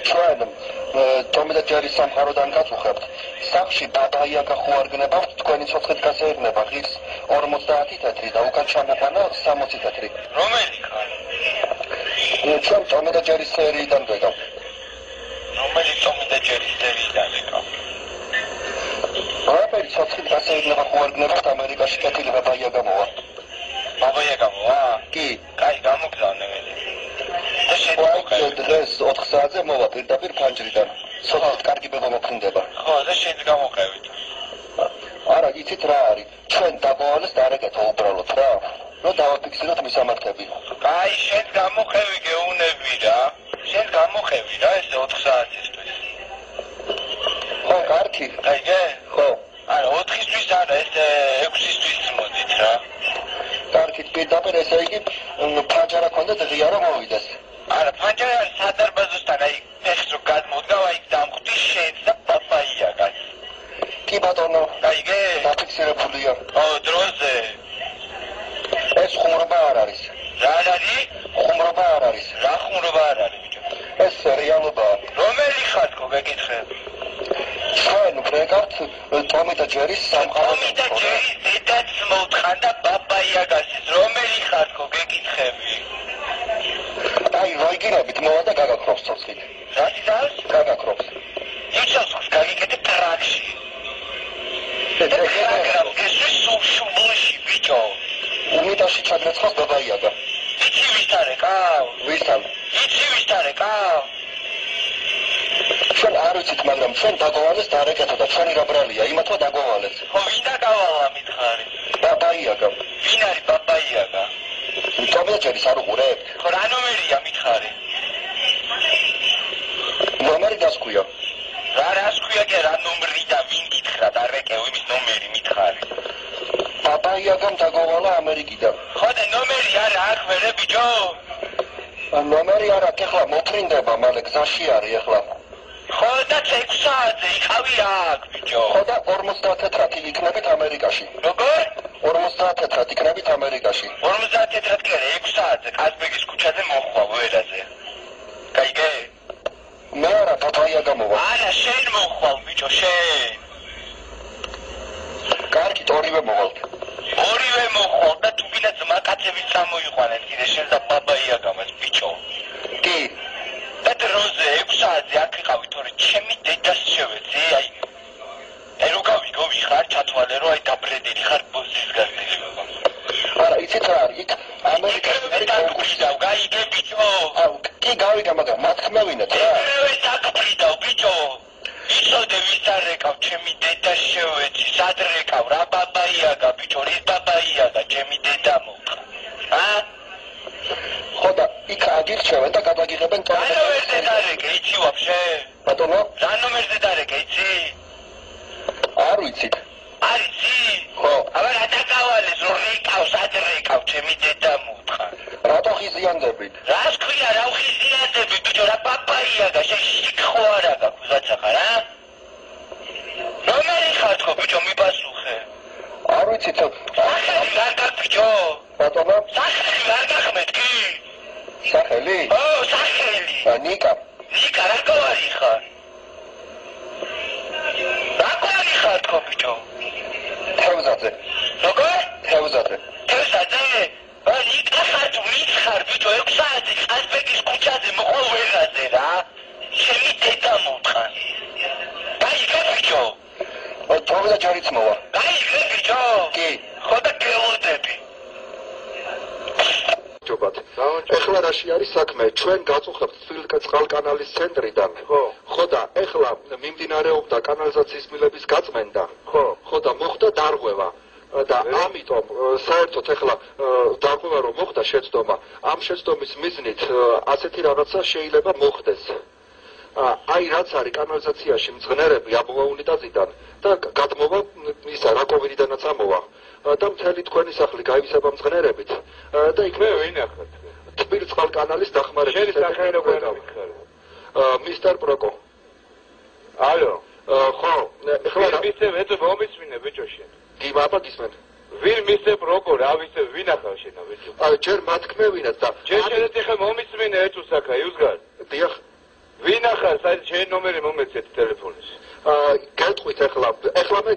ჩვენ თომი და ჯერის სამყაროდან გაწუხებთ. სახში ბაბაიაგა ხო არ გნებავთ, თქვენი ცოცხლით გასეირნება ღირს 50 თეთრი და უკან ჩამოყვანა 60 თეთრი. რომელი ხარ? ჩვენ თომი და ჯერის სერიიდან ვეკავ. რომელი თომი და ჯერის სერიიდან ვეკავ? არაფერი ცოცხლით გასეირნება ხო არ გნებავთ, ამერიკაში კეთილი ბაბაიაგა მოვა. ბაბაიაგა მოვა? კი. კაი, გამოგზავნე. და შეიძლება დღეს 4 საათზე მოვა პირდაპირ ფანჯრიდან. სოფლად კარგი ბებო მოქმდება. ხო, და შენც გამოყევით. არა, იცით რა არის? ჩვენ დაგოვალეს დარეკეთო უბრალოდ რა. რომ დავაფიქსიროთ მისამართები. კაი, შენც გამოყევი გეუნები რა. შენც გამოყევი რა, ეს 4 საათისთვის. ხო, კარგი. კაიგე? ხო. არა, 4-ისთვის არა, ეს 6-ისთვის მოდით რა. კარგი, პირდაპირ ესე იგი ფანჯარა ქონდეთ ღია რომ მოვიდეს. არა, ფანჯარა სადარბაზოსთან აი ეხს რო გადმოდგა, აი დამხვდი შენს და ბაბაიაგას. კი ბატონო, კაიგე? დაფიქსირებულია. ო, დროზე. ეს ხუმრობა არ არის. რა არის? ხუმრობა არ არის. რა ხუმრობა არ არის ბიჭო? ეს რეალობაა. რომელი ხათქო გეკითხებ? ჩვენ ვეკავთ თომი და ჯერის სამყაროს. თომი და ჯერის დედაც მოუთხან და ბაბაიაგასის რომელი ხათქო გეკითხები? აი, როიგინებით მოვა და გაგაქრობს ცოცხლით. რა თავს? გაგაქრობს. იცოცხლს გაგიკეთე ტრაქში. ეს სუბშუბლში ბიჭო. უმეტაში ჩაგრეცხავს ბაბაიაგა. იცი ვის თარეკავ? ვისთან? იცი ვის თარეკავ? ჩვენ არ ვიცით, მაგრამ ჩვენ დაგოვალეს დარეკეთო და ჩვენი რა ბრალია, იმათო დაგოვალეს. ხო, ვინ დაგავალა მითხარი? ბაბაიაგა. ვინ არის ბაბაიაგა? თომი და ჯერის არ უყურებთ? ხო, რა ნომერია მითხარი? ნომერი დასკვია. რას ქვია კი რა ნომერი და ვინ გითხრა დარეკე იმის ნომერი მითხარი? ბაბაიაგამ დაგოვალა ამერიკიდან. ხო და ნომერი არა აქ ვერე ბიჭო? ნომერი არა, ეხლა მოფრინდება, მალე გზაში არის ეხლა. ხო და 6 საათზე იქავი აქ ბიჭო. ხო და 50 თეთრად იქნებით ამერიკაში. როგორ? 50 თეთრად იქნებით ამერიკაში. 50 თეთრად კი არა, 6 საათზე კაზბეგის ქუჩაზე მოხვა ვერაზე. კაიგე? მე არა, ბაბაიაგა მოვა. არა, შენ მოხვალ ბიჭო, შენ. კარგი, ორივე მოვალთ. ორივე მოხვალ და თუ გინდა ძმაკაცების წამოიყვანეთ კიდე შენ და ბაბაიაგამას ბიჭო. კი. და დროზე 6 საათზე აქ იყავი, თორე ჩემი დედას შევეცი, აი რო გავიგო ვიხარ, ჩათვალე რომ აი დაბრედილი ხარ ბოზის გასწრება. არა, იცით რა არის? იქ ამერიკაში არის დაგვრიდავ, გაიგე ბიჭო. კი გავიგე, მაგრამ მათქმევინეთ რა. მე დაგვრიდავ ბიჭო. იცოდე ვის არ რეკავ, ჩემი დედას შევეცი, სად რეკავ, რა ბაბაიაგა ბიჭო, რის ბაბაიაგა, ჩემი დედა მოხდა. ხო და იქ აგირჩევენ და გადაგიღებენ რა ნომერზე დარეკე, იცი ვაფშე? ბატონო? რა ნომერზე დარეკე, იცი? არ ვიცით. არ იცი? ხო. აბა რა დაგავალეს, რომ რეკავ, სად რეკავ, ჩემი დედა მოხდა. რატო ხიზიანდებით? რას ქვია, რა უხიზიანდები, ბიჭო, რა ბაბაიაგა, შენ შიქ ხო არა გაქვს გაცახა რა? რომელი ხარ ხო ბიჭო, მიპასუხე. არ ვიცით. სახელი რა გაქვს ბიჭო? ბატონო? სახელი რა გახმეთ კი? სახელი? ო, სახელი. ნიკა. ნიკა რა გვარი ხარ? რა გვარი ხარ ხო ბიჭო? თევზაძე. როგორ? თევზაძე. თევზაძე? ნიკა ხარ თუ ვინ ხარ ბიჭო? 6 საათი ყაზბეგის ქუჩაზე მოყვა ვერაზე რა. ჩემი დედა მოთხან. გაიგე ბიჭო? თომი და ჯერიც მოვა. გაიგე ბიჭო? კი. ხო და გელოდები. ჯობათ. ეხლა რაში არის საქმე? ჩვენ გაწუხებთ წყალკანალის ცენტრიდან. ხო და ეხლა მიმდინარეობდა კანალიზაციის მილების გაწმენდა. ხო და მოხდა დარღვევა. და ამიტომ საერთოდ ეხლა დარღვევა რომ მოხდა შეცდომა, ამ შეცდომის მიზნით ასეთი რაღაცა შეიძლება მოხდეს. აი რაც არის კანალიზაციაში მძღნერები ამოვა უნიტაზიდან და გადმოვა ისა რაკოვიდიდანაც ამოვა. და მთელი თქვენი სახლი გაივსება მძღნერებით და იქ მე ვინახეთ თბილ წყალკანალის დახმარების შენი სახელი როგორ მიხარ? მისტერ პროკო. ალო. ხო, ეხლა ვინ მისე მომისმინე ბიჭო შენ? კი, ბაბა გისმენ. ვინ მისე პროკო რა ვიცე ვინახავ შენ ბიჭო? ჯერ მათქმევინათ და ჯერ ეხა მომისმინე ეთუსაკა იუსგარ. დიახ. ვინახარ აი შენ ნომერი მომეცეთ ტელეფონის. გეტყვით ახლა მე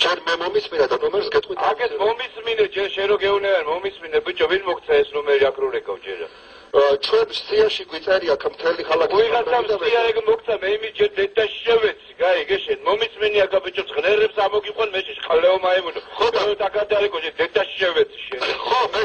ჯერ მე მომისმინე და ნომერს გეტყვით. აგეს მომისმინე ჯერ შენ რო გეუნებარ მომისმინე ბიჭო ვინ მოგცა ეს ნომერი აქ რო რეკავ ჯერა. ჩვენ სიაში გვიწერია ხა მთელი ხალხი. ვიღაცამ სია ეგ მოგცა მე იმის ჯერ დედაში შევეცი. გაი გეშენ მომისმინე აქ ბიჭო ღნერებს ამოგიყვან მეში ხალეო მაიმუნო. ხო და დაგადარეკო ჯერ დედაში შევეცი შენ. ხო მე